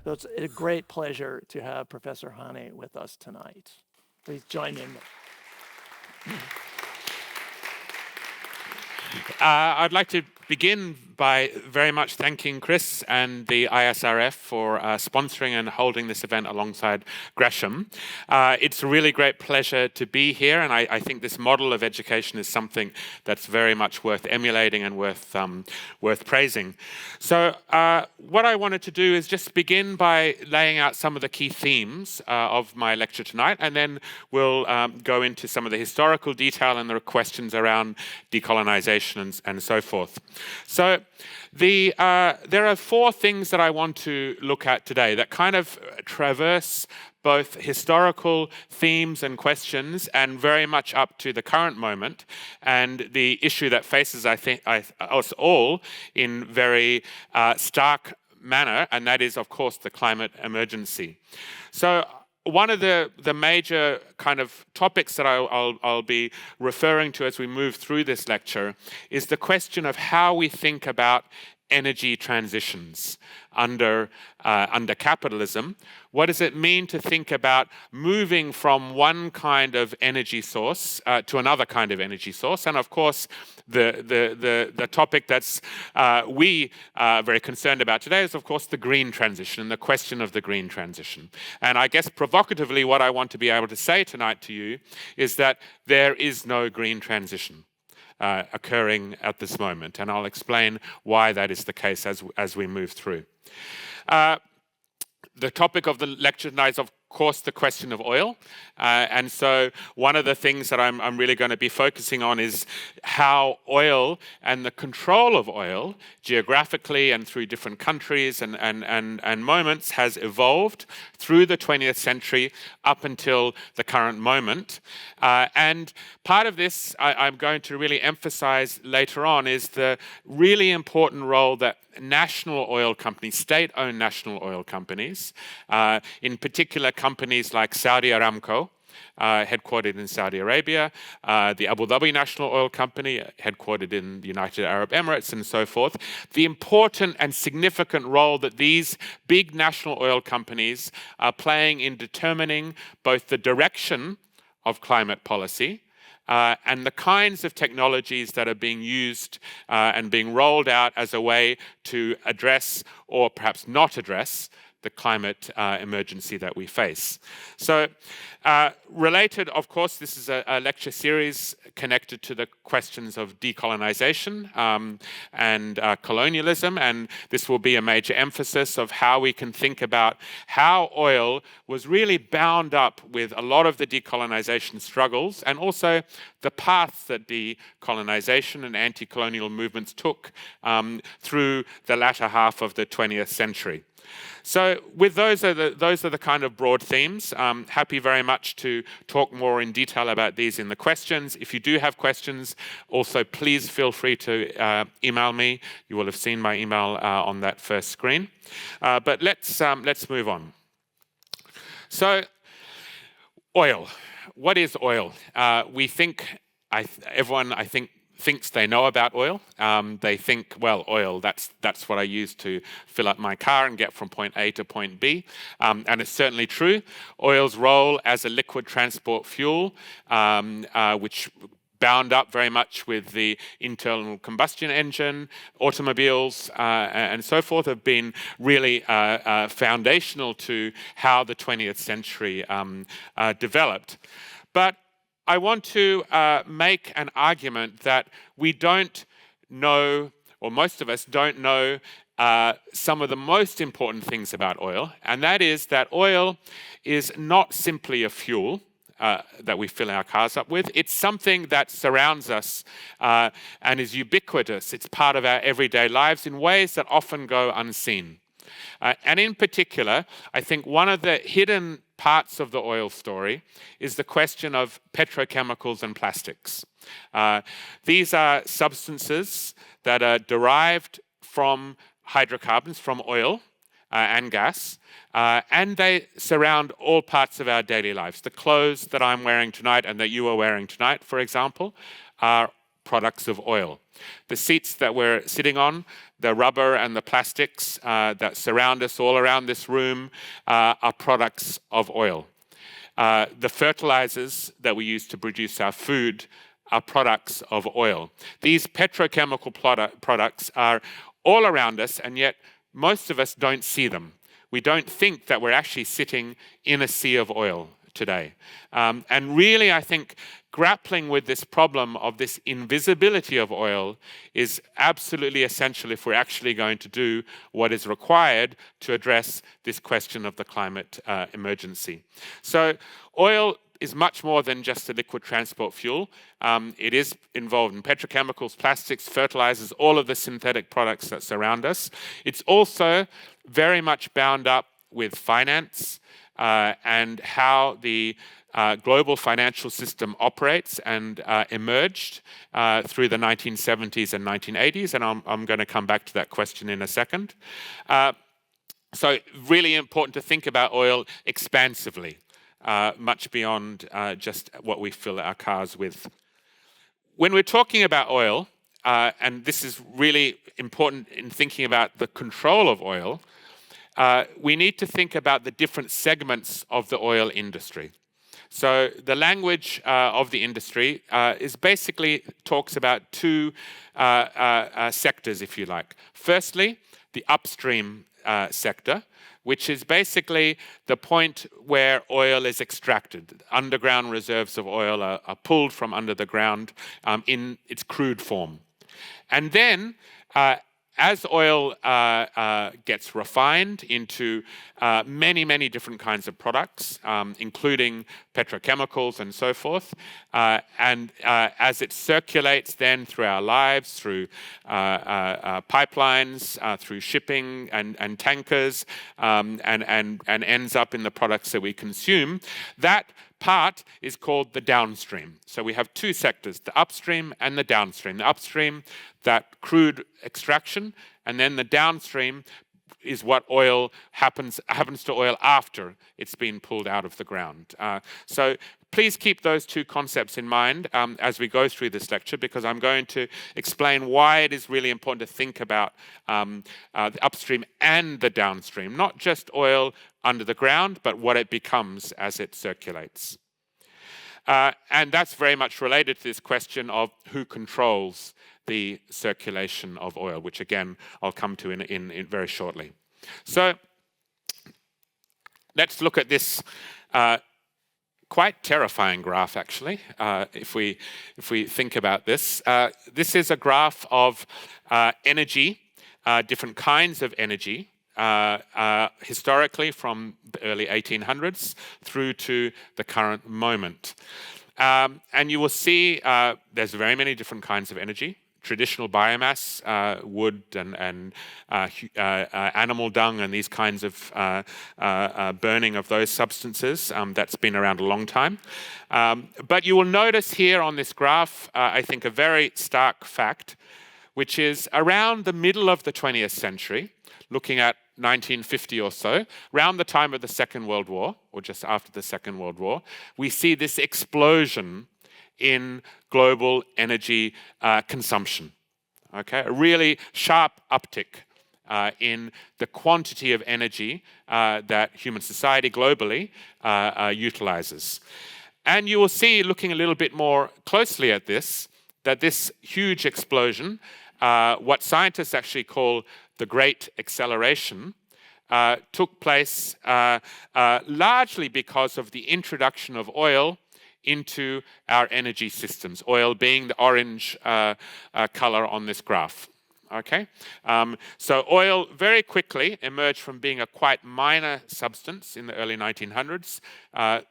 So it's a great pleasure to have Professor Hanieh with us tonight. Please join me. I'd like to begin by very much thanking Chris and the ISRF for sponsoring and holding this event alongside Gresham. It's a really great pleasure to be here, and I think this model of education is something that's very much worth emulating and worth praising. So what I wanted to do is just begin by laying out some of the key themes of my lecture tonight, and then we'll go into some of the historical detail and the questions around decolonisation and so forth. So there are four things that I want to look at today that kind of traverse both historical themes and questions and very much up to the current moment and the issue that faces, I think, us all in very stark manner, and that is, of course, the climate emergency. So one of the major kind of topics that I'll be referring to as we move through this lecture is the question of how we think about energy transitions under capitalism. What does it mean to think about moving from one kind of energy source to another kind of energy source? And of course, the topic that's we are very concerned about today is, of course, the green transition and the question of the green transition. And I guess provocatively, what I want to be able to say tonight to you is that there is no green transition occurring at this moment, and I'll explain why that is the case as we move through. The topic of the lecture tonight is, of course, the question of oil, and so one of the things that I'm really going to be focusing on is how oil and the control of oil geographically and through different countries and moments has evolved through the 20th century up until the current moment. And part of this I'm going to really emphasize later on is the really important role that national oil companies, state-owned national oil companies, in particular companies like Saudi Aramco, headquartered in Saudi Arabia, the Abu Dhabi National Oil Company, headquartered in the United Arab Emirates, and so forth. The important and significant role that these big national oil companies are playing in determining both the direction of climate policy and the kinds of technologies that are being used and being rolled out as a way to address, or perhaps not address, the climate emergency that we face. So related, of course, this is a lecture series connected to the questions of decolonisation and colonialism, and this will be a major emphasis of how we can think about how oil was really bound up with a lot of the decolonisation struggles and also the paths that decolonisation and anti-colonial movements took through the latter half of the 20th century. So with those are the kind of broad themes. Happy very much to talk more in detail about these in the questions. If you do have questions, also please feel free to email me. You will have seen my email on that first screen. But let's move on. So oil. What is oil? We think, everyone I think thinks they know about oil. They think, well, oil, that's what I use to fill up my car and get from point A to point B. And it's certainly true. Oil's role as a liquid transport fuel, which bound up very much with the internal combustion engine, automobiles, and so forth, have been really foundational to how the 20th century developed. But I want to make an argument that we don't know, or most of us don't know, some of the most important things about oil, and that is that oil is not simply a fuel that we fill our cars up with. It's something that surrounds us and is ubiquitous. It's part of our everyday lives in ways that often go unseen. And in particular, I think one of the hidden parts of the oil story is the question of petrochemicals and plastics. These are substances that are derived from hydrocarbons, from oil and gas, and they surround all parts of our daily lives. The clothes that I'm wearing tonight and that you are wearing tonight, for example, are products of oil. The seats that we're sitting on, the rubber and the plastics that surround us all around this room are products of oil. The fertilizers that we use to produce our food are products of oil. These petrochemical products are all around us, and yet most of us don't see them. We don't think that we're actually sitting in a sea of oil today. And really, I think grappling with this problem of this invisibility of oil is absolutely essential if we're actually going to do what is required to address this question of the climate emergency. So oil is much more than just a liquid transport fuel. It is involved in petrochemicals, plastics, fertilizers, all of the synthetic products that surround us. It's also very much bound up with finance and how the global financial system operates and emerged through the 1970s and 1980s, and I'm going to come back to that question in a second. So really important to think about oil expansively, much beyond just what we fill our cars with. When we're talking about oil, and this is really important in thinking about the control of oil, we need to think about the different segments of the oil industry. So the language of the industry is basically talks about two sectors, if you like. Firstly, the upstream sector, which is basically the point where oil is extracted. Underground reserves of oil are pulled from under the ground in its crude form. And then as oil gets refined into many, many different kinds of products, including petrochemicals and so forth, and as it circulates then through our lives, through pipelines, through shipping and tankers, and ends up in the products that we consume, that part is called the downstream. So we have two sectors, the upstream and the downstream. The upstream, that crude extraction, and then the downstream is what oil happens to oil after it's been pulled out of the ground. So please keep those two concepts in mind as we go through this lecture, because I'm going to explain why it is really important to think about the upstream and the downstream, not just oil under the ground, but what it becomes as it circulates. And that's very much related to this question of who controls the circulation of oil, which again, I'll come to in very shortly. So let's look at this quite terrifying graph, actually, if we think about this. This is a graph of energy, different kinds of energy, historically from the early 1800s through to the current moment. And you will see there's very many different kinds of energy. Traditional biomass, wood and animal dung and these kinds of burning of those substances, that's been around a long time. But you will notice here on this graph, I think, a very stark fact, which is around the middle of the 20th century, looking at 1950 or so, around the time of the Second World War, or just after the Second World War, we see this explosion in global energy consumption. Okay, a really sharp uptick in the quantity of energy that human society globally utilizes. And you will see, looking a little bit more closely at this, that this huge explosion, what scientists actually call the Great Acceleration, took place largely because of the introduction of oil into our energy systems, oil being the orange color on this graph. Okay, so oil very quickly emerged from being a quite minor substance in the early 1900s,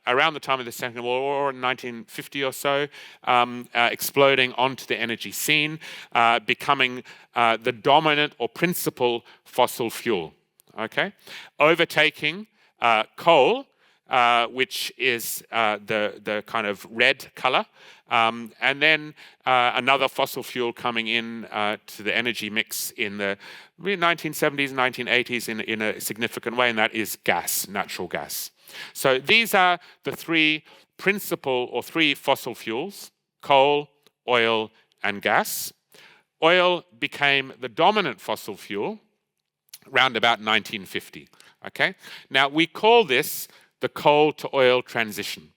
around the time of the Second World War, 1950 or so, exploding onto the energy scene, becoming the dominant or principal fossil fuel. Okay, overtaking coal, which is the kind of red color, and then another fossil fuel coming in to the energy mix in the 1970s, 1980s in a significant way, and that is gas, natural gas. So these are the three principal or three fossil fuels: coal, oil, and gas, oil became the dominant fossil fuel around about 1950. Okay? Now, we call this the coal to oil transition.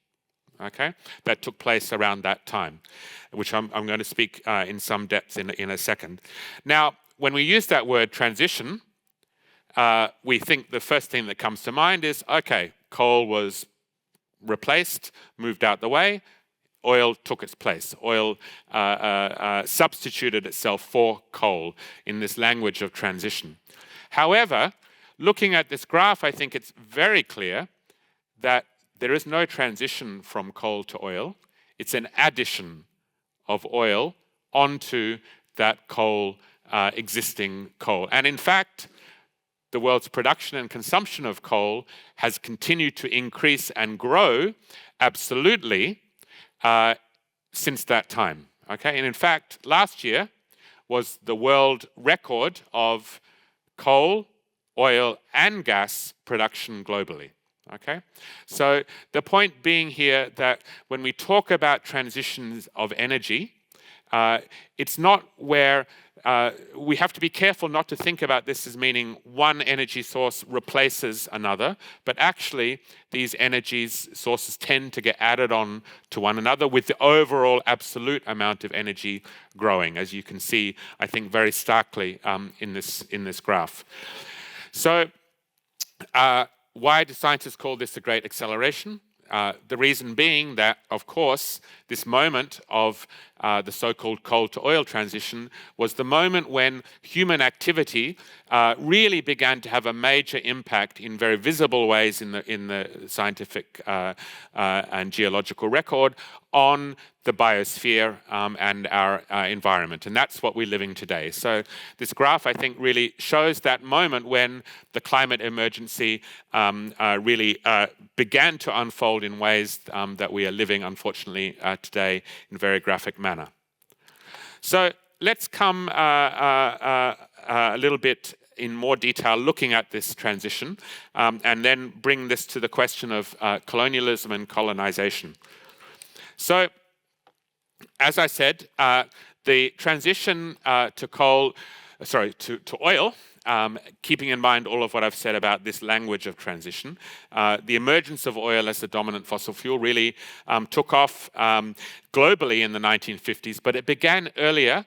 Okay? That took place around that time, which I'm going to speak in some depth in a second. Now, when we use that word transition, we think the first thing that comes to mind is, okay, coal was replaced, moved out the way, oil took its place. Oil substituted itself for coal in this language of transition. However, looking at this graph, I think it's very clear that there is no transition from coal to oil. It's an addition of oil onto that coal, existing coal. And in fact, the world's production and consumption of coal has continued to increase and grow absolutely since that time. Okay, and in fact, last year was the world record of coal, oil, and gas production globally. Okay, so the point being here that when we talk about transitions of energy, it's not where we have to be careful not to think about this as meaning one energy source replaces another, but actually these energy sources tend to get added on to one another with the overall absolute amount of energy growing, as you can see, I think, very starkly in this graph. So why do scientists call this the Great Acceleration? The reason being that, of course, this moment of the so-called coal to oil transition was the moment when human activity really began to have a major impact in very visible ways in the scientific and geological record on the biosphere and our environment. And that's what we're living today. So this graph, I think, really shows that moment when the climate emergency really began to unfold in ways that we are living, unfortunately, today in a very graphic manner. So let's come a little bit in more detail looking at this transition and then bring this to the question of colonialism and colonization. So, as I said, the transition to oil, keeping in mind all of what I've said about this language of transition, the emergence of oil as the dominant fossil fuel really took off globally in the 1950s, but it began earlier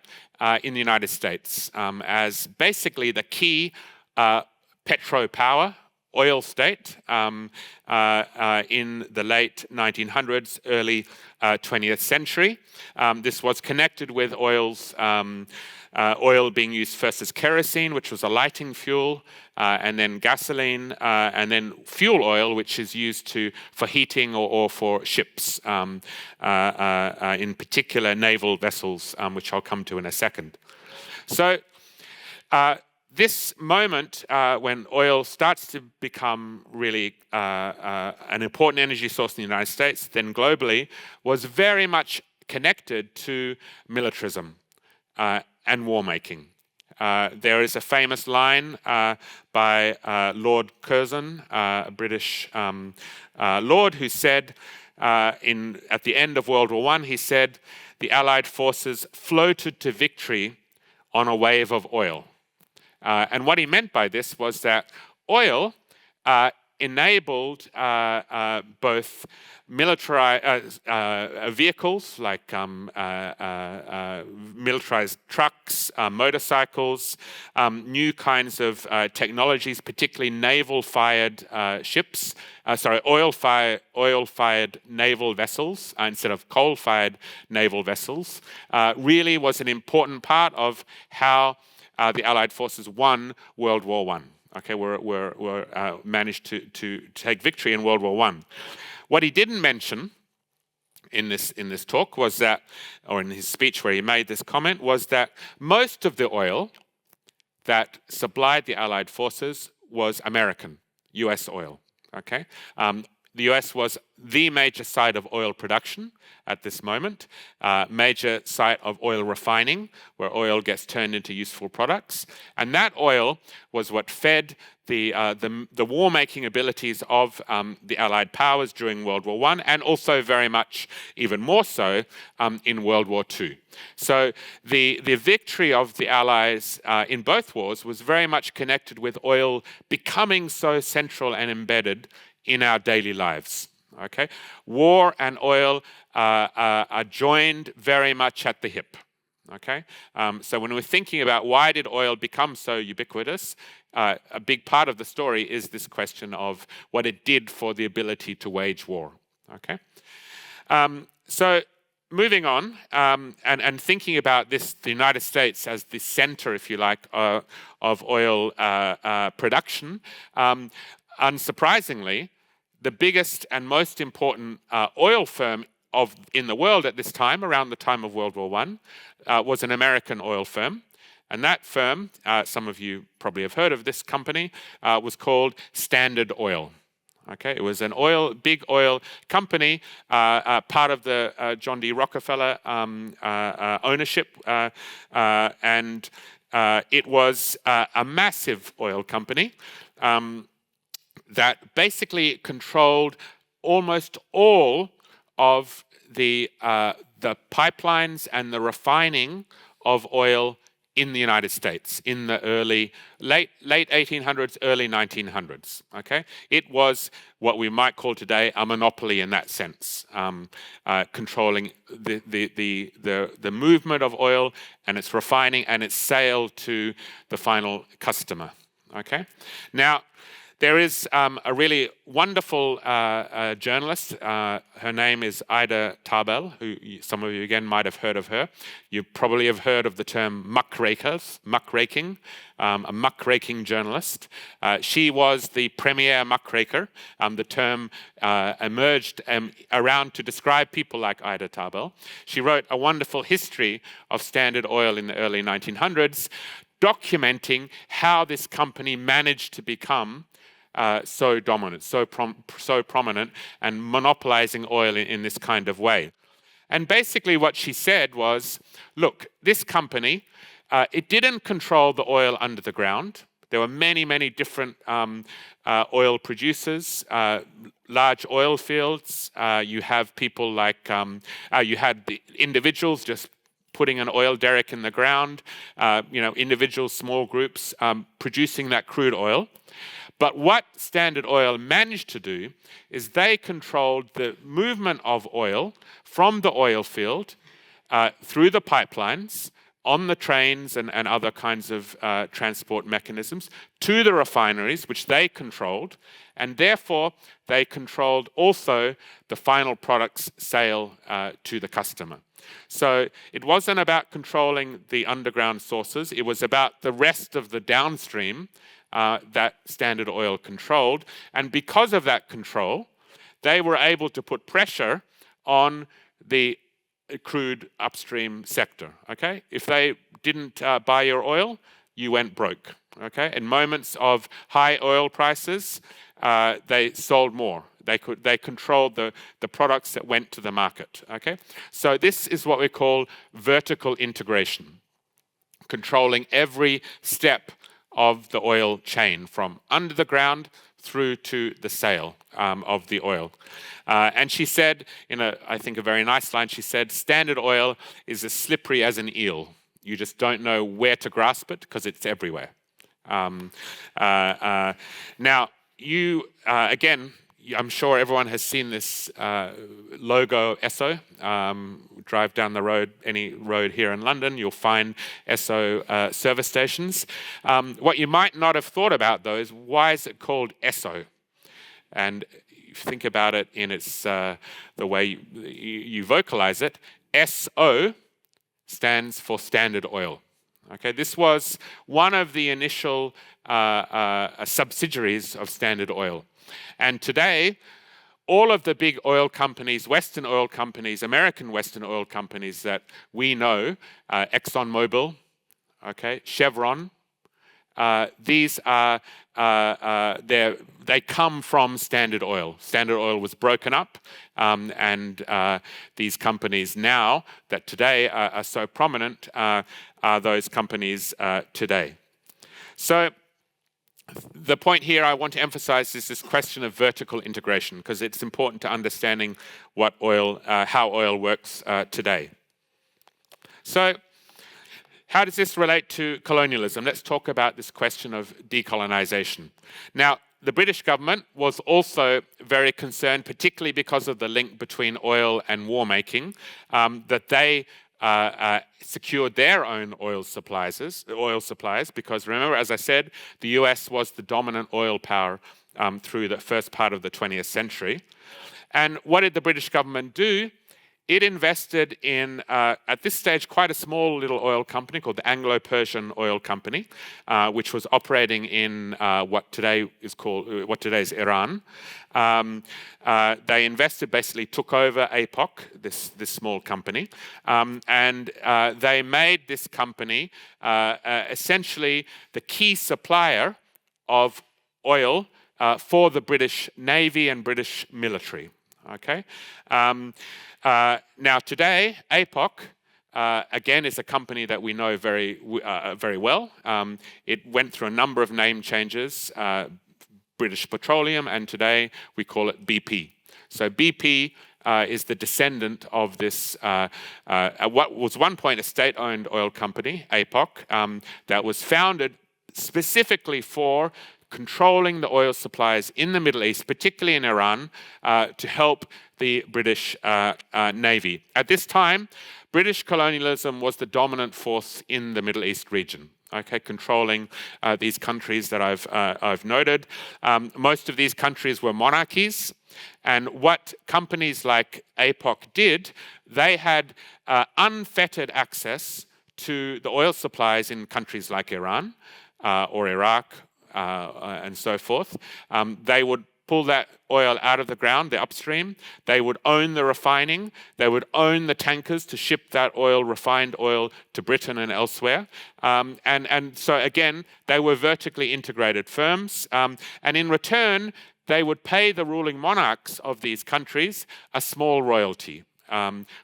in the United States as basically the key petro-power oil state in the late 1900s, early 20th century. This was connected with oil being used first as kerosene, which was a lighting fuel, and then gasoline, and then fuel oil, which is used for heating or for ships, in particular naval vessels, which I'll come to in a second. So this moment when oil starts to become really an important energy source in the United States, then globally, was very much connected to militarism and war making. There is a famous line by Lord Curzon, a British lord, who said at the end of World War I, he said, the Allied forces floated to victory on a wave of oil. And what he meant by this was that oil enabled both military vehicles like militarized trucks, motorcycles, new kinds of technologies, particularly naval-fired ships. Oil-fired naval vessels instead of coal-fired naval vessels really was an important part of how the Allied forces won World War I. Okay, were managed to take victory in World War I. What he didn't mention in this talk was that, or in his speech where he made this comment, was that most of the oil that supplied the Allied forces was American, US oil. Okay, The US was the major site of oil production at this moment, major site of oil refining, where oil gets turned into useful products. And that oil was what fed the war-making abilities of the Allied powers during World War I, and also very much, even more so, in World War II. So the victory of the Allies in both wars was very much connected with oil becoming so central and embedded in our daily lives. Okay, war and oil are joined very much at the hip. Okay, so when we're thinking about why did oil become so ubiquitous, a big part of the story is this question of what it did for the ability to wage war. Okay, so moving on and thinking about this, the United States as the center, if you like, of oil production. Unsurprisingly, the biggest and most important oil firm in the world at this time, around the time of World War I, was an American oil firm. And that firm, some of you probably have heard of this company, was called Standard Oil. Okay, it was an big oil company, part of the John D. Rockefeller ownership, and it was a massive oil company that basically controlled almost all of the pipelines and the refining of oil in the United States in the late 1800s, early 1900s. Okay, it was what we might call today a monopoly in that sense, controlling the movement of oil and its refining and its sale to the final customer. Okay, now there is a really wonderful journalist. Her name is Ida Tarbell, who some of you again might have heard of her. You probably have heard of the term muckraking, a muckraking journalist. She was the premier muckraker. The term emerged around to describe people like Ida Tarbell. She wrote a wonderful history of Standard Oil in the early 1900s, documenting how this company managed to become so dominant, so prominent, and monopolizing oil in this kind of way. And basically what she said was, look, this company, it didn't control the oil under the ground. There were many, many different oil producers, large oil fields. You have people like, you had the individuals just putting an oil derrick in the ground, individual small groups producing that crude oil. But what Standard Oil managed to do is they controlled the movement of oil from the oil field through the pipelines, on the trains and other kinds of transport mechanisms, to the refineries, which they controlled, and therefore they controlled also the final product's sale to the customer. So it wasn't about controlling the underground sources, it was about the rest of the downstream that Standard Oil controlled. And because of that control, they were able to put pressure on the crude upstream sector. Okay, if they didn't buy your oil, you went broke. Okay, in moments of high oil prices, they sold more. They controlled the products that went to the market. Okay, so this is what we call vertical integration, controlling every step of the oil chain from under the ground through to the sale of the oil. And she said, in I think a very nice line, she said, Standard Oil is as slippery as an eel. You just don't know where to grasp it because it's everywhere. Now, you, again, I'm sure everyone has seen this logo, Esso. Drive down the road, any road here in London, you'll find Esso service stations. What you might not have thought about, though, is why is it called Esso? And if you think about it in its the way you vocalize it, SO stands for Standard Oil. Okay, this was one of the initial subsidiaries of Standard Oil. And today, all of the big oil companies, Western oil companies, American Western oil companies that we know, ExxonMobil, okay, Chevron, these are they come from Standard Oil. Standard Oil was broken up, and these companies now that today are so prominent are those companies today. So the point here I want to emphasize is this question of vertical integration, because it's important to understanding what how oil works today. So how does this relate to colonialism? Let's talk about this question of decolonisation. Now, the British government was also very concerned, particularly because of the link between oil and war making, that they secured their own oil supplies, because remember, as I said, the US was the dominant oil power through the first part of the 20th century. And what did the British government do? It invested in, at this stage, quite a small little oil company called the Anglo-Persian Oil Company, which was operating in what today is Iran. They invested, basically took over APOC, this small company, and they made this company essentially the key supplier of oil for the British Navy and British military. Okay. Now today, APOC again is a company that we know very well. It went through a number of name changes, British Petroleum, and today we call it BP. So BP is the descendant of this, what was one point a state-owned oil company, APOC, that was founded specifically for controlling the oil supplies in the Middle East, particularly in Iran, to help the British Navy. At this time, British colonialism was the dominant force in the Middle East region, okay, controlling these countries that I've noted. Most of these countries were monarchies, and what companies like APOC did, they had unfettered access to the oil supplies in countries like Iran or Iraq, and so forth. They would pull that oil out of the ground, the upstream. They would own the refining. They would own the tankers to ship that oil, refined oil, to Britain and elsewhere. And so again, they were vertically integrated firms. And in return, they would pay the ruling monarchs of these countries a small royalty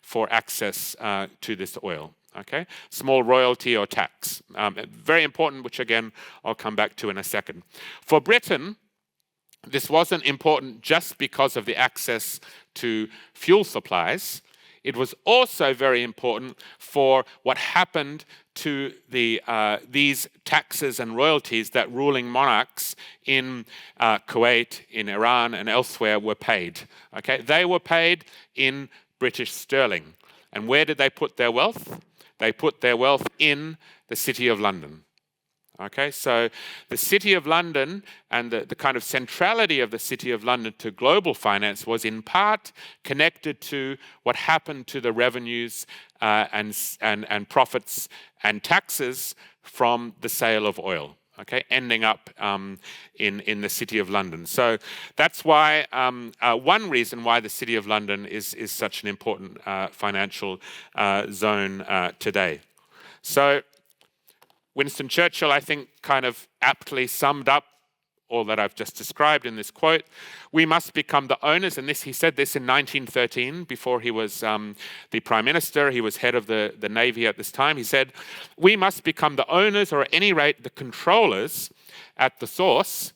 for access to this oil. Okay, small royalty or tax. Very important, which again, I'll come back to in a second. For Britain, this wasn't important just because of the access to fuel supplies. It was also very important for what happened to these taxes and royalties that ruling monarchs in Kuwait, in Iran, and elsewhere were paid. Okay, they were paid in British sterling. And where did they put their wealth? They put their wealth in the City of London. Okay, so the City of London and the kind of centrality of the City of London to global finance was in part connected to what happened to the revenues and profits and taxes from the sale of oil. Okay, ending up in the City of London. So that's why one reason why the City of London is such an important financial zone today. So Winston Churchill, I think, kind of aptly summed up all that I've just described in this quote. We must become the owners, and he said this in 1913, before he was the Prime Minister. He was head of the Navy at this time. He said, we must become the owners, or at any rate the controllers at the source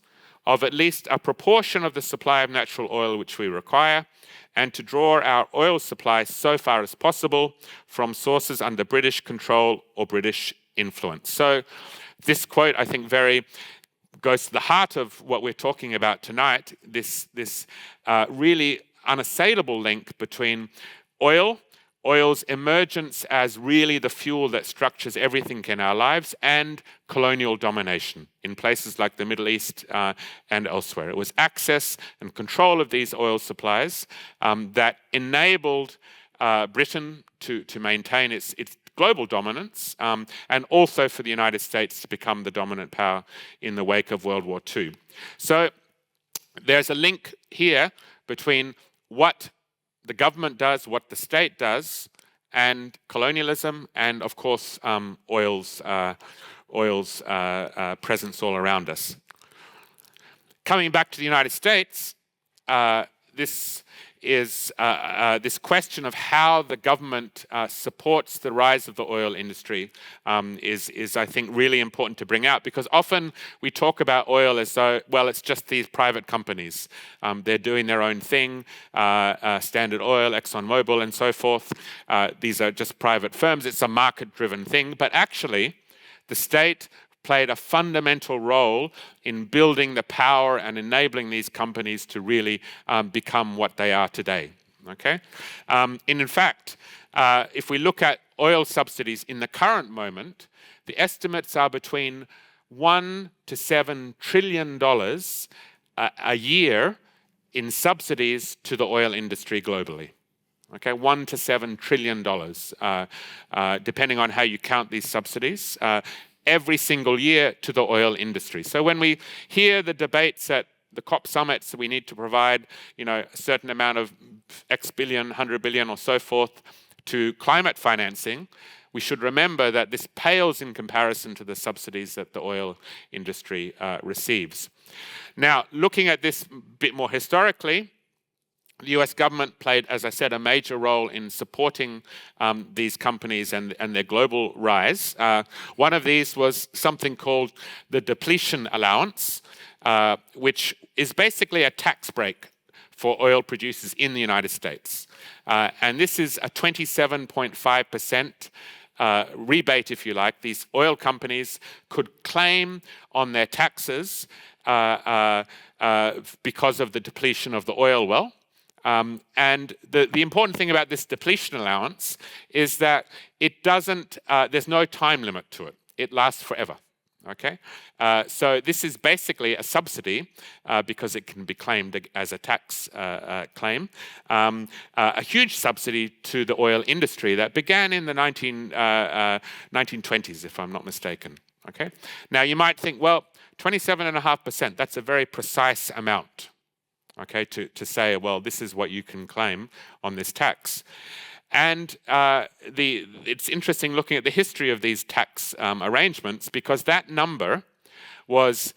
of at least a proportion of the supply of natural oil which we require, and to draw our oil supply so far as possible from sources under British control or British influence. So this quote, I think, very goes to the heart of what we're talking about tonight, this really unassailable link between oil's emergence as really the fuel that structures everything in our lives, and colonial domination in places like the Middle East and elsewhere. It was access and control of these oil supplies that enabled Britain to maintain its global dominance, and also for the United States to become the dominant power in the wake of World War II. So there's a link here between what the government does, what the state does, and colonialism, and of course oil's oil's presence all around us. Coming back to the United States, this is this question of how the government supports the rise of the oil industry is, I think, really important to bring out, because often we talk about oil as though, well, it's just these private companies. They're doing their own thing, Standard Oil, ExxonMobil, and so forth. These are just private firms. It's a market-driven thing. But actually, the state played a fundamental role in building the power and enabling these companies to really become what they are today. Okay, in fact, if we look at oil subsidies in the current moment, the estimates are between $1 to $7 trillion a year in subsidies to the oil industry globally. Okay, $1 to $7 trillion, depending on how you count these subsidies. Every single year to the oil industry. So when we hear the debates at the COP summits, we need to provide, a certain amount of X billion, 100 billion or so forth to climate financing, we should remember that this pales in comparison to the subsidies that the oil industry receives. Now, looking at this a bit more historically, the US government played, as I said, a major role in supporting these companies and their global rise. One of these was something called the depletion allowance, which is basically a tax break for oil producers in the United States. And this is a 27.5% rebate, if you like. These oil companies could claim on their taxes because of the depletion of the oil well. And the important thing about this depletion allowance is that it doesn't, there's no time limit to it. It lasts forever, okay? So this is basically a subsidy because it can be claimed as a tax claim. A huge subsidy to the oil industry that began in the 1920s, if I'm not mistaken, okay? Now you might think, well, 27.5%, that's a very precise amount. Okay, to say, well, this is what you can claim on this tax. And it's interesting looking at the history of these tax arrangements, because that number was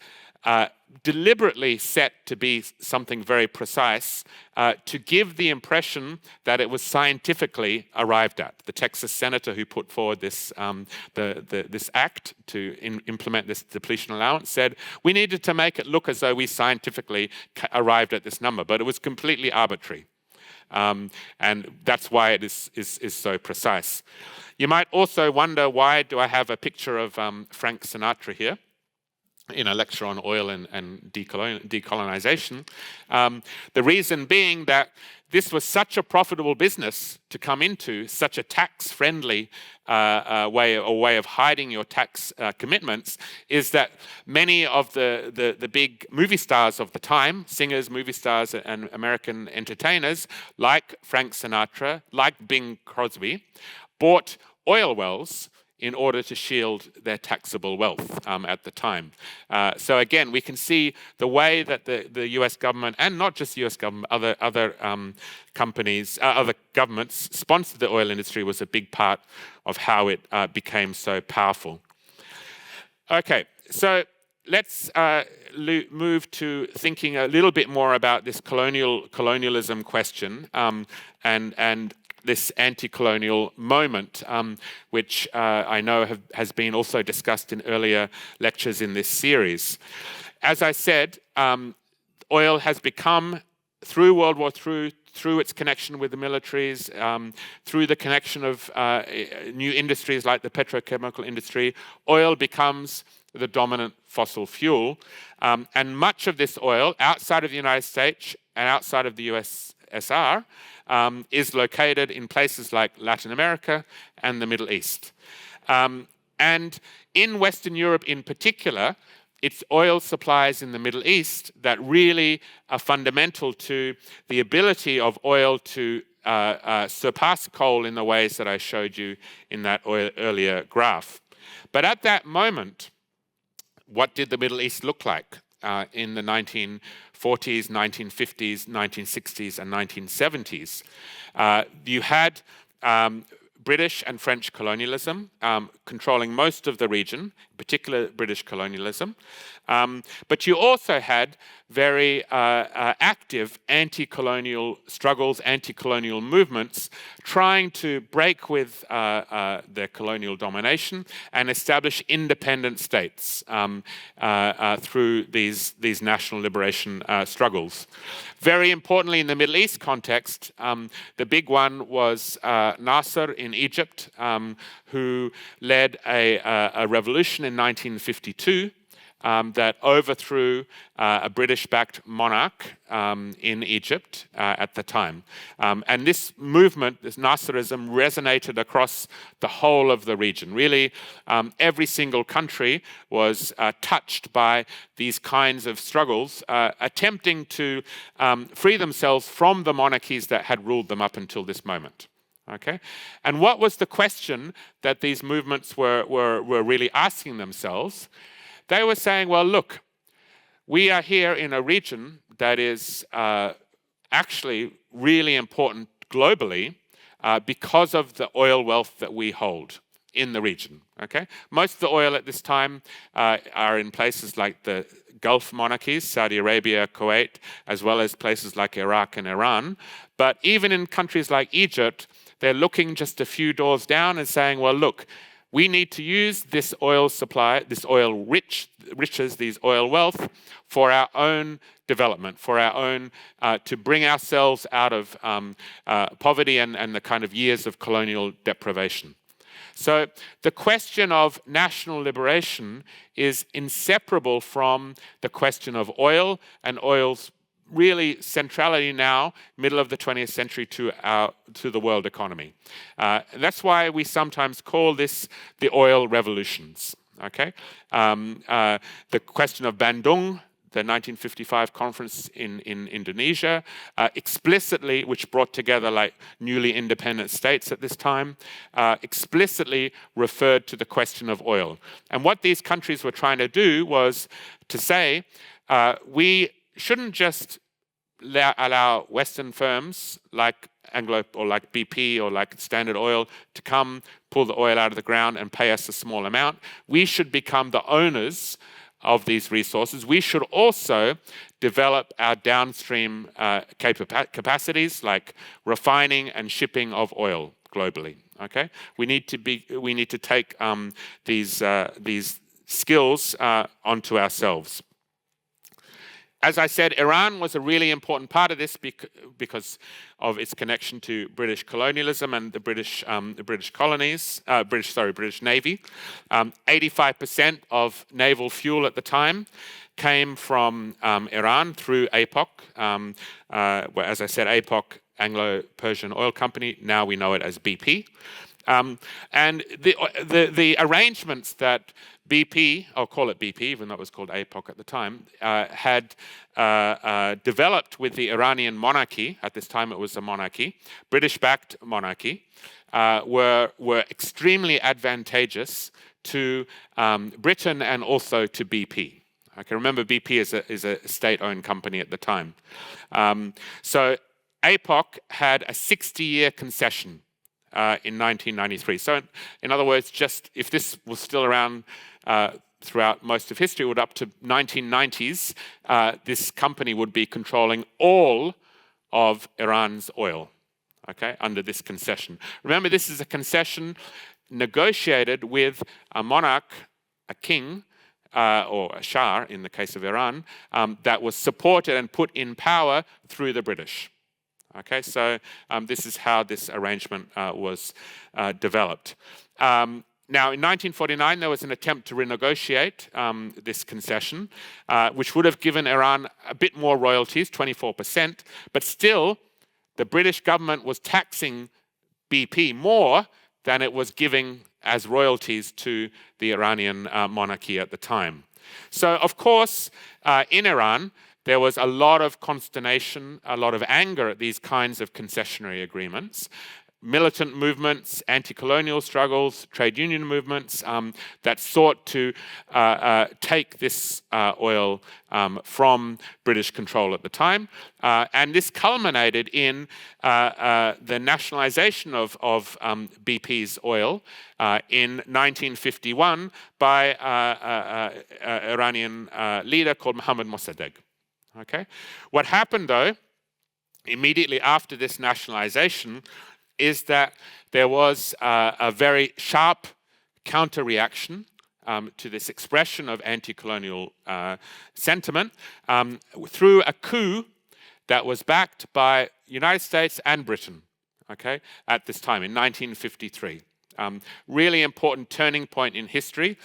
deliberately set to be something very precise to give the impression that it was scientifically arrived at. The Texas senator who put forward this this act to implement this depletion allowance said we needed to make it look as though we scientifically arrived at this number, but it was completely arbitrary. And that's why it is so precise. You might also wonder, why do I have a picture of Frank Sinatra here in a lecture on oil and decolonization? The reason being that this was such a profitable business to come into, such a tax-friendly way of hiding your tax commitments, is that many of the big movie stars of the time, singers, movie stars, and American entertainers, like Frank Sinatra, like Bing Crosby, bought oil wells in order to shield their taxable wealth at the time. So again, we can see the way that the US government, and not just the US government, other companies, other governments sponsored the oil industry, was a big part of how it became so powerful. Okay, so let's move to thinking a little bit more about this colonialism question and this anti-colonial moment, which I know has been also discussed in earlier lectures in this series. As I said, oil has become, through World War II, through its connection with the militaries, through the connection of new industries like the petrochemical industry, oil becomes the dominant fossil fuel. And much of this oil, outside of the United States and outside of the USSR, is located in places like Latin America and the Middle East. And in Western Europe in particular, it's oil supplies in the Middle East that really are fundamental to the ability of oil to surpass coal in the ways that I showed you in that earlier graph. But at that moment, what did the Middle East look like in the 1940s, 1950s, 1960s, and 1970s? You had British and French colonialism controlling most of the region, particular British colonialism. But you also had very active anti-colonial struggles, anti-colonial movements trying to break with their colonial domination and establish independent states through these national liberation struggles. Very importantly, in the Middle East context, the big one was Nasser in Egypt, who led a revolution in 1952 that overthrew a British-backed monarch in Egypt at the time. And this movement, this Nasserism, resonated across the whole of the region. Really, every single country was touched by these kinds of struggles, attempting to free themselves from the monarchies that had ruled them up until this moment. Okay, and what was the question that these movements were really asking themselves? They were saying, well, look, we are here in a region that is actually really important globally because of the oil wealth that we hold in the region. Okay, most of the oil at this time are in places like the Gulf monarchies, Saudi Arabia, Kuwait, as well as places like Iraq and Iran. But even in countries like Egypt, they're looking just a few doors down and saying, well, look, we need to use this oil supply, this oil riches, these oil wealth for our own development, for our own, to bring ourselves out of poverty and the kind of years of colonial deprivation. So the question of national liberation is inseparable from the question of oil and oil's really centrality now, middle of the 20th century, to the world economy. That's why we sometimes call this the oil revolutions. Okay, the question of Bandung, the 1955 conference in Indonesia, explicitly, which brought together like newly independent states at this time, explicitly referred to the question of oil. And what these countries were trying to do was to say, we shouldn't just allow Western firms like Anglo or like BP or like Standard Oil to come pull the oil out of the ground and pay us a small amount. We should become the owners of these resources. We should also develop our downstream capacities like refining and shipping of oil globally. Okay, we need to take these skills onto ourselves. As I said, Iran was a really important part of this because of its connection to British colonialism and the British colonies, British Navy. 85% of naval fuel at the time came from Iran through APOC. As I said, APOC, Anglo-Persian Oil Company. Now we know it as BP. And the arrangements that BP, I'll call it BP, even though it was called APOC at the time, had developed with the Iranian monarchy, at this time it was a monarchy, British-backed monarchy, were extremely advantageous to Britain and also to BP. Okay, remember BP is a state-owned company at the time. So APOC had a 60-year concession in 1993. So in other words, just if this was still around throughout most of history, up to 1990s, this company would be controlling all of Iran's oil, okay, under this concession. Remember, this is a concession negotiated with a monarch, a king, or a Shah in the case of Iran, that was supported and put in power through the British. Okay, so this is how this arrangement was developed. Now, in 1949, there was an attempt to renegotiate this concession, which would have given Iran a bit more royalties, 24%, but still, the British government was taxing BP more than it was giving as royalties to the Iranian monarchy at the time. So, of course, in Iran, there was a lot of consternation, a lot of anger at these kinds of concessionary agreements. militant movements, anti-colonial struggles, trade union movements that sought to take this oil from British control at the time. And this culminated in the nationalisation of BP's oil in 1951 by an Iranian leader called Mohammad Mossadegh. Okay? What happened, though, immediately after this nationalisation is that there was a very sharp counter-reaction to this expression of anti-colonial sentiment through a coup that was backed by United States and Britain, okay, at this time in 1953. Really important turning point in history.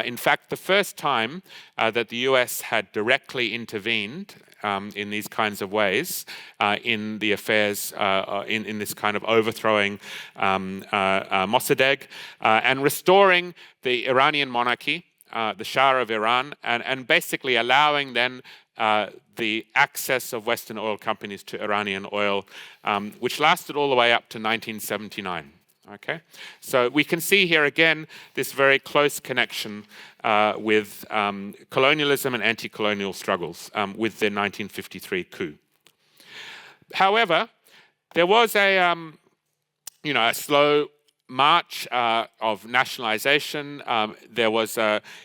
In fact, the first time that the US had directly intervened in these kinds of ways in the affairs, in this kind of overthrowing Mossadegh and restoring the Iranian monarchy, the Shah of Iran, and basically allowing then the access of Western oil companies to Iranian oil, which lasted all the way up to 1979. Okay, so we can see here again this very close connection with colonialism and anti-colonial struggles with the 1953 coup. However, there was a slow march of nationalisation.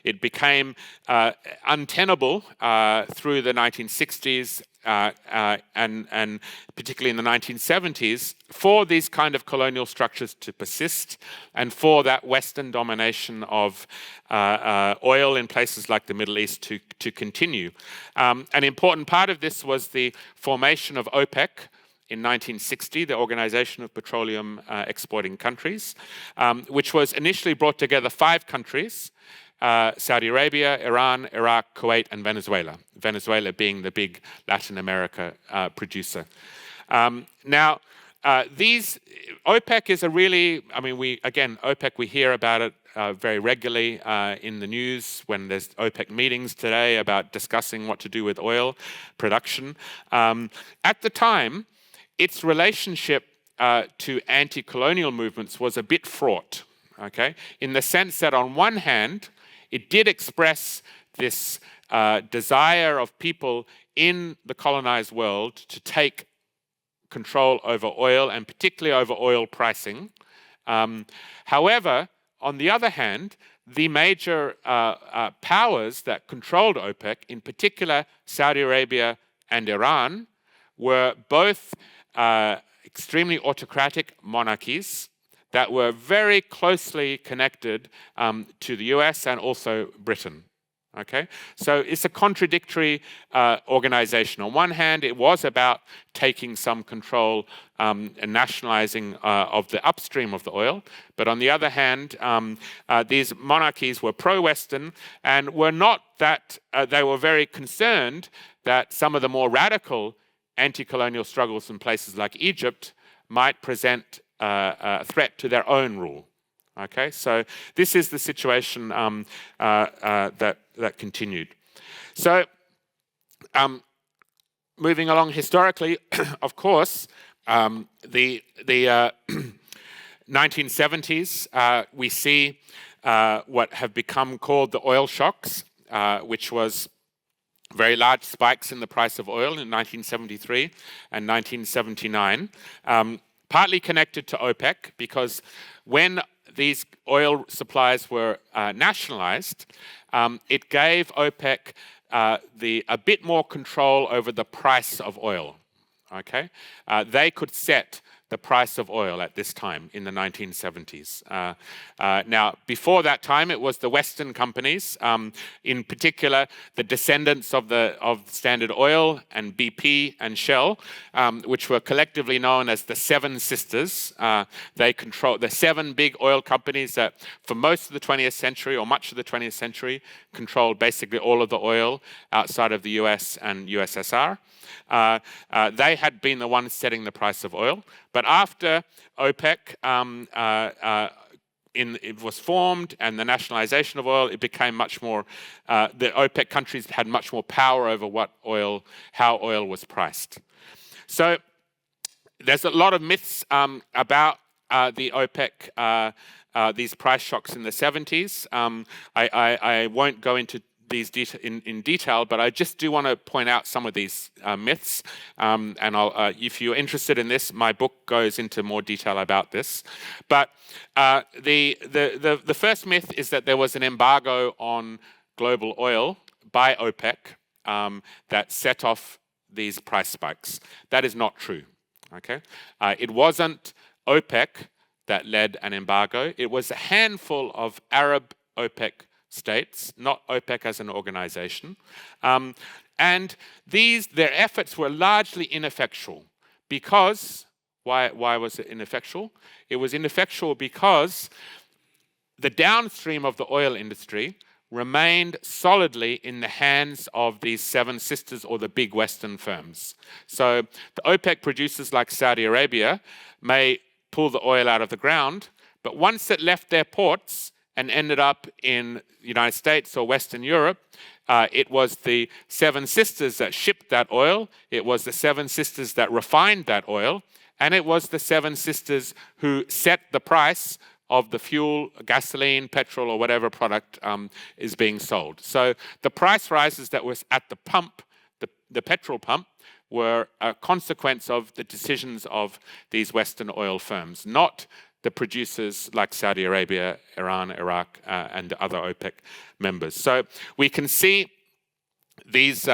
It became untenable through the 1960s. And particularly in the 1970s, for these kind of colonial structures to persist and for that Western domination of oil in places like the Middle East to continue. An important part of this was the formation of OPEC in 1960, the Organization of Petroleum Exporting Countries, which was initially brought together 5 countries, Saudi Arabia, Iran, Iraq, Kuwait, and Venezuela. Venezuela being the big Latin America producer. Now, these OPEC is a really, OPEC, we hear about it very regularly in the news when there's OPEC meetings today about discussing what to do with oil production. At the time, its relationship to anti-colonial movements was a bit fraught, okay, in the sense that on one hand, it did express this desire of people in the colonized world to take control over oil and particularly over oil pricing. However, on the other hand, the major powers that controlled OPEC, in particular Saudi Arabia and Iran, were both extremely autocratic monarchies that were very closely connected to the US and also Britain. Okay, so it's a contradictory organization. On one hand, it was about taking some control and nationalizing of the upstream of the oil, but on the other hand, these monarchies were pro-Western and were not that, they were very concerned that some of the more radical anti-colonial struggles in places like Egypt might present a threat to their own rule. Okay, so this is the situation that continued. So, moving along historically, of course, the 1970s, we see what have become called the oil shocks, which was very large spikes in the price of oil in 1973 and 1979, partly connected to OPEC, because when these oil supplies were nationalized, it gave OPEC a bit more control over the price of oil. Okay, they could set the price of oil at this time in the 1970s. Now, before that time, it was the Western companies, in particular the descendants of Standard Oil and BP and Shell, which were collectively known as the Seven Sisters. They control the 7 big oil companies that, for most of the 20th century or much of the 20th century, controlled basically all of the oil outside of the US and USSR. They had been the ones setting the price of oil. But after OPEC it was formed and the nationalization of oil, it became much more, the OPEC countries had much more power over how oil was priced. So there's a lot of myths about the OPEC, these price shocks in the 70s. I won't go into these in detail, but I just do want to point out some of these myths. And if you're interested in this, my book goes into more detail about this. But the first myth is that there was an embargo on global oil by OPEC that set off these price spikes. That is not true. Okay, it wasn't OPEC that led an embargo. It was a handful of Arab OPEC states, not OPEC as an organization. And their efforts were largely ineffectual because, why was it ineffectual? It was ineffectual because the downstream of the oil industry remained solidly in the hands of these seven sisters or the big Western firms. So the OPEC producers like Saudi Arabia may pull the oil out of the ground, but once it left their ports and ended up in the United States or Western Europe, it was the seven sisters that shipped that oil, it was the seven sisters that refined that oil, and it was the seven sisters who set the price of the fuel, gasoline, petrol, or whatever product is being sold. So the price rises that was at the pump, the petrol pump, were a consequence of the decisions of these Western oil firms, not the producers like Saudi Arabia, Iran, Iraq, and the other OPEC members. So we can see these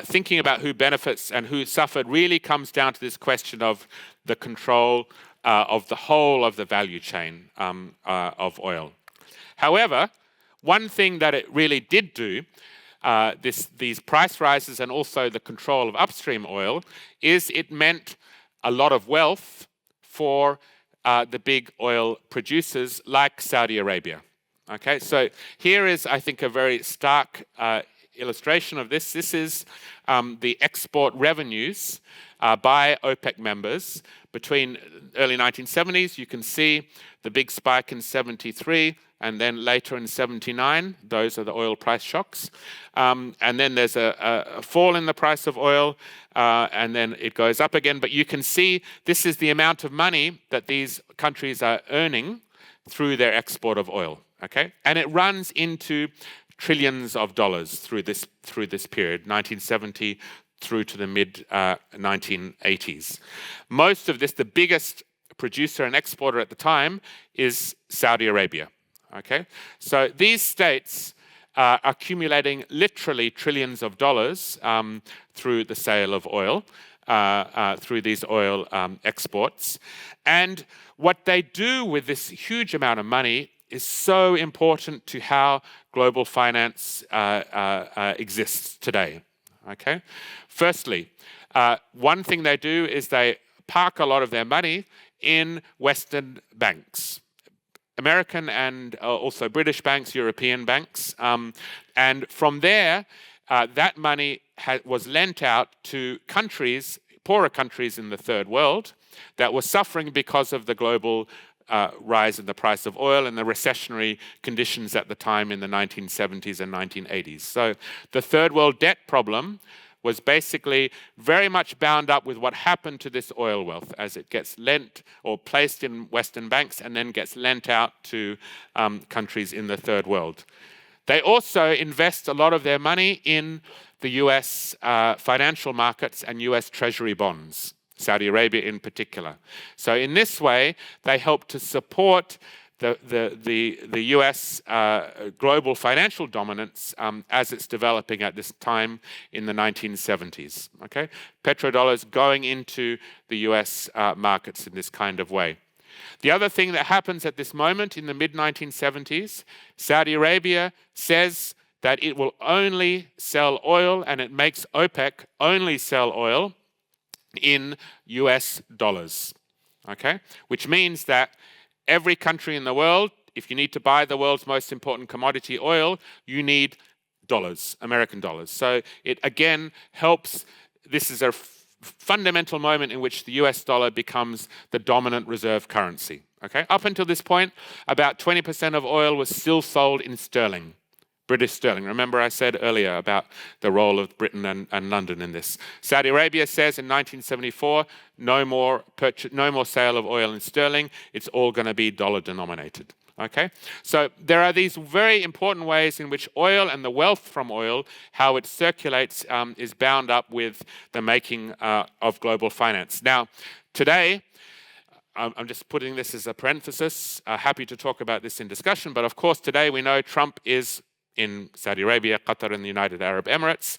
thinking about who benefits and who suffered really comes down to this question of the control of the whole of the value chain of oil. However, one thing that it really did do, these price rises and also the control of upstream oil, is it meant a lot of wealth for the big oil producers like Saudi Arabia. Okay, so here is, I think, a very stark illustration of this. This is the export revenues by OPEC members between early 1970s. You can see the big spike in 73 and then later in 79. Those are the oil price shocks. And then there's a fall in the price of oil and then it goes up again. But you can see this is the amount of money that these countries are earning through their export of oil. Okay, and it runs into trillions of dollars through this period, 1970 through to the mid-1980s. Most of this, the biggest producer and exporter at the time, is Saudi Arabia. Okay, so these states are accumulating literally trillions of dollars through the sale of oil, through these oil exports. And what they do with this huge amount of money is so important to how global finance exists today. Okay. Firstly, one thing they do is they park a lot of their money in Western banks, American and also British banks, European banks, and from there, that money was lent out to countries, poorer countries in the third world, that were suffering because of the global rise in the price of oil and the recessionary conditions at the time in the 1970s and 1980s. So the third world debt problem was basically very much bound up with what happened to this oil wealth as it gets lent or placed in Western banks and then gets lent out to countries in the third world. They also invest a lot of their money in the US financial markets and US Treasury bonds, Saudi Arabia in particular. So in this way, they help to support the US global financial dominance as it's developing at this time in the 1970s. Okay, Petrodollars going into the US markets in this kind of way. The other thing that happens at this moment in the mid-1970s, Saudi Arabia says that it will only sell oil, and it makes OPEC only sell oil in US dollars, okay? Which means that every country in the world, if you need to buy the world's most important commodity, oil, you need dollars, American dollars. So it again helps, this is a fundamental moment in which the US dollar becomes the dominant reserve currency, okay? Up until this point, about 20% of oil was still sold in sterling, British sterling. Remember I said earlier about the role of Britain and London in this. Saudi Arabia says in 1974, no more sale of oil in sterling. It's all going to be dollar denominated. Okay, so there are these very important ways in which oil and the wealth from oil, how it circulates, is bound up with the making of global finance. Now, today, I'm just putting this as a parenthesis, happy to talk about this in discussion, but of course today we know Trump is in Saudi Arabia, Qatar and the United Arab Emirates.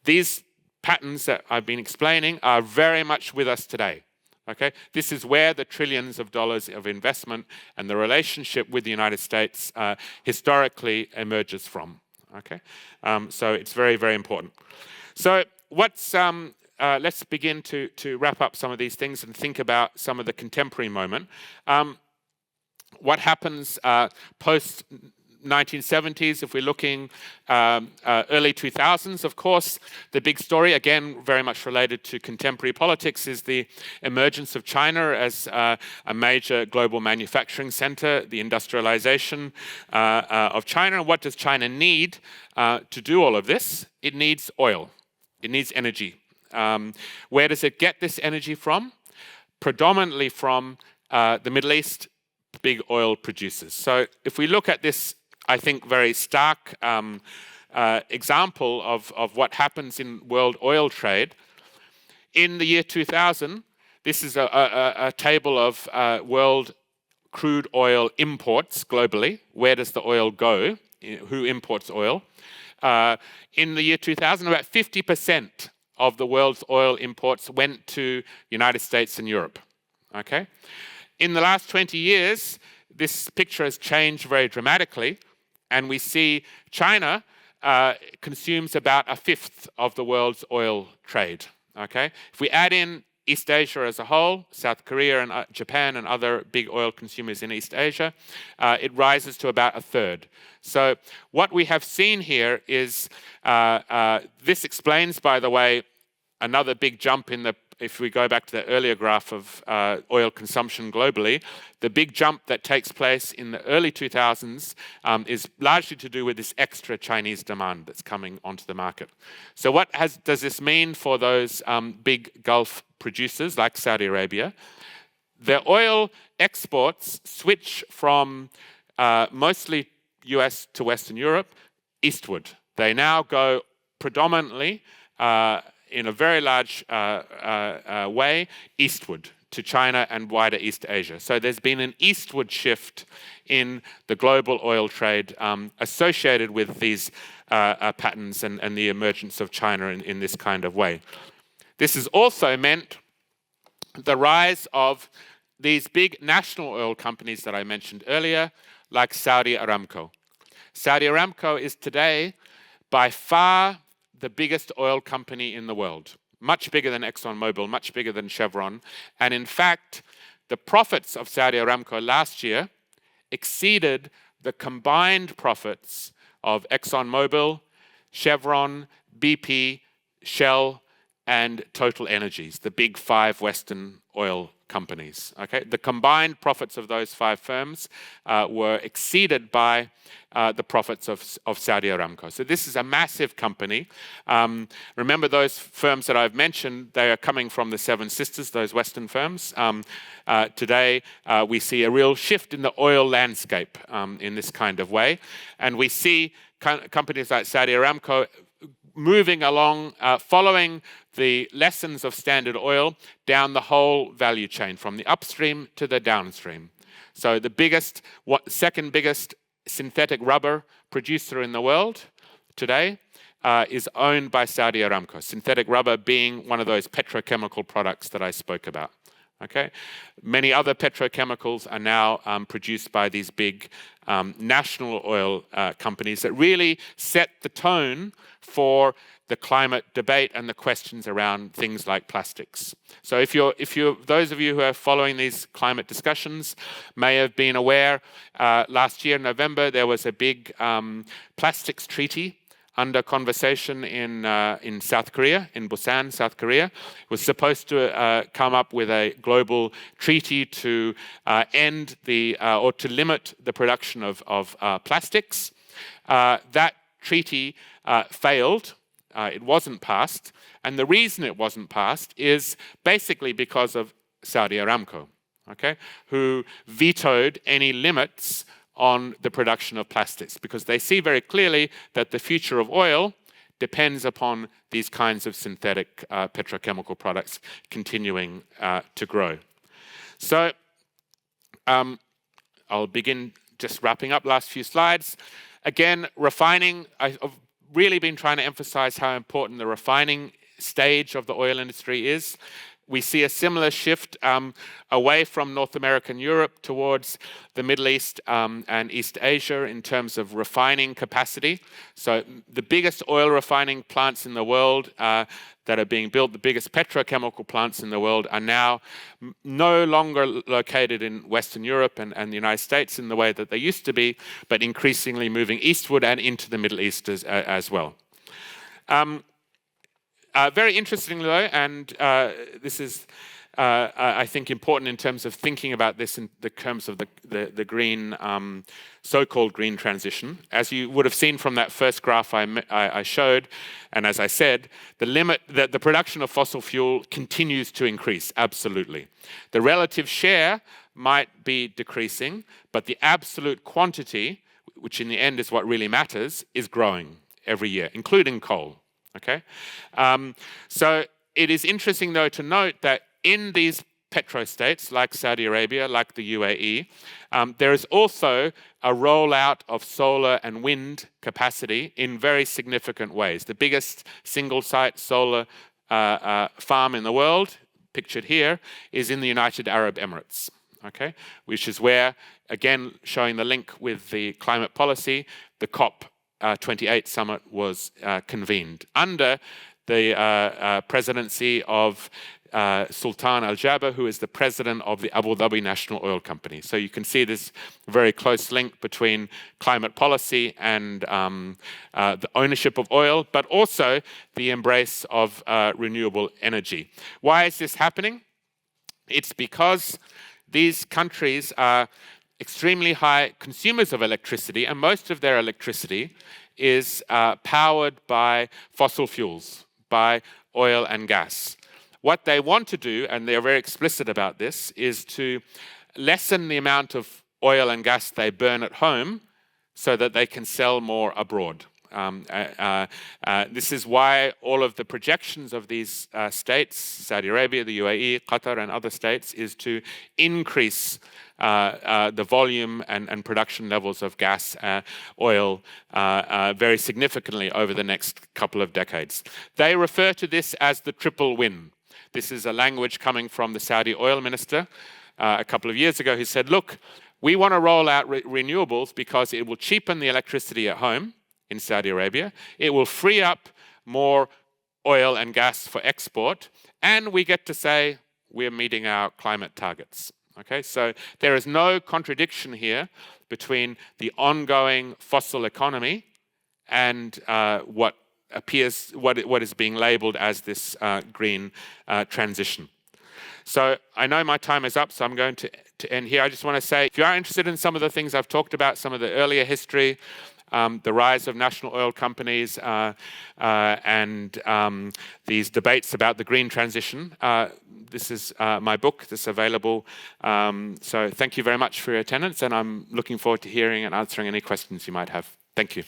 These patterns that I've been explaining are very much with us today. Okay, this is where the trillions of dollars of investment and the relationship with the United States historically emerges from. Okay, so it's very, very important. So let's begin to wrap up some of these things and think about some of the contemporary moment. What happens post 1970s, if we're looking early 2000s, of course, the big story, again, very much related to contemporary politics, is the emergence of China as a major global manufacturing center, the industrialization of China. And what does China need to do all of this? It needs oil. It needs energy. Where does it get this energy from? Predominantly from the Middle East, big oil producers. So if we look at this, I think, very stark example of what happens in world oil trade. In the year 2000, this is a table of world crude oil imports globally. Where does the oil go? Who imports oil? In the year 2000, about 50% of the world's oil imports went to the United States and Europe. Okay? In the last 20 years, this picture has changed very dramatically, and we see China consumes about a fifth of the world's oil trade. Okay? If we add in East Asia as a whole, South Korea and Japan and other big oil consumers in East Asia, it rises to about a third. So what we have seen here is, this explains, by the way, another big jump in the, if we go back to the earlier graph of oil consumption globally, the big jump that takes place in the early 2000s is largely to do with this extra Chinese demand that's coming onto the market. So what does this mean for those big Gulf producers like Saudi Arabia? Their oil exports switch from mostly US to Western Europe eastward. They now go predominantly in a very large way eastward to China and wider East Asia. So there's been an eastward shift in the global oil trade associated with these patterns and the emergence of China in this kind of way. This has also meant the rise of these big national oil companies that I mentioned earlier, like Saudi Aramco. Saudi Aramco is today by far the biggest oil company in the world, much bigger than ExxonMobil, much bigger than Chevron. And in fact, the profits of Saudi Aramco last year exceeded the combined profits of ExxonMobil, Chevron, BP, Shell, and Total Energies, the big five Western oil companies. Okay, the combined profits of those five firms were exceeded by the profits of Saudi Aramco. So this is a massive company. Remember those firms that I've mentioned, they are coming from the Seven Sisters, those Western firms. Today, we see a real shift in the oil landscape in this kind of way. And we see companies like Saudi Aramco moving along, following the lessons of Standard Oil down the whole value chain, from the upstream to the downstream. So the second biggest synthetic rubber producer in the world today is owned by Saudi Aramco. Synthetic rubber being one of those petrochemical products that I spoke about. Okay, many other petrochemicals are now produced by these big national oil companies that really set the tone for the climate debate and the questions around things like plastics. So those of you who are following these climate discussions may have been aware, last year in November there was a big plastics treaty under conversation in South Korea, in Busan, South Korea. It was supposed to come up with a global treaty to end or to limit the production of plastics. that treaty failed. It wasn't passed. And the reason it wasn't passed is basically because of Saudi Aramco, okay, who vetoed any limits on the production of plastics because they see very clearly that the future of oil depends upon these kinds of synthetic petrochemical products continuing to grow. So I'll begin just wrapping up last few slides. Again, refining, I've really been trying to emphasize how important the refining stage of the oil industry is. We see a similar shift away from North America and Europe towards the Middle East and East Asia in terms of refining capacity. So the biggest oil refining plants in the world that are being built, the biggest petrochemical plants in the world, are now no longer located in Western Europe and the United States in the way that they used to be, but increasingly moving eastward and into the Middle East as well. Very interestingly, though, and this is, I think, important in terms of thinking about this in the terms of the green, so-called green transition. As you would have seen from that first graph I showed, and as I said, the production of fossil fuel continues to increase, absolutely. The relative share might be decreasing, but the absolute quantity, which in the end is what really matters, is growing every year, including coal. Okay, so it is interesting, though, to note that in these petrostates, like Saudi Arabia, like the UAE, there is also a rollout of solar and wind capacity in very significant ways. The biggest single-site solar farm in the world, pictured here, is in the United Arab Emirates, okay, which is where, again, showing the link with the climate policy, the COP 28 summit was convened under the presidency of Sultan Al Jaber, who is the president of the Abu Dhabi National Oil Company. So you can see this very close link between climate policy and the ownership of oil, but also the embrace of renewable energy. Why is this happening? It's because these countries are extremely high consumers of electricity, and most of their electricity is powered by fossil fuels, by oil and gas. What they want to do, and they're very explicit about this, is to lessen the amount of oil and gas they burn at home so that they can sell more abroad. This is why all of the projections of these states, Saudi Arabia, the UAE, Qatar, and other states, is to increase the volume and production levels of gas, oil, very significantly over the next couple of decades. They refer to this as the triple win. This is a language coming from the Saudi oil minister a couple of years ago, who said, look, we want to roll out renewables because it will cheapen the electricity at home in Saudi Arabia. It will free up more oil and gas for export, and we get to say we're meeting our climate targets. Okay, so there is no contradiction here between the ongoing fossil economy and what is being labeled as this green transition. So I know my time is up, so I'm going to end here. I just want to say, if you are interested in some of the things I've talked about, some of the earlier history, the rise of national oil companies and these debates about the green transition. This is my book that's available. So thank you very much for your attendance, and I'm looking forward to hearing and answering any questions you might have. Thank you.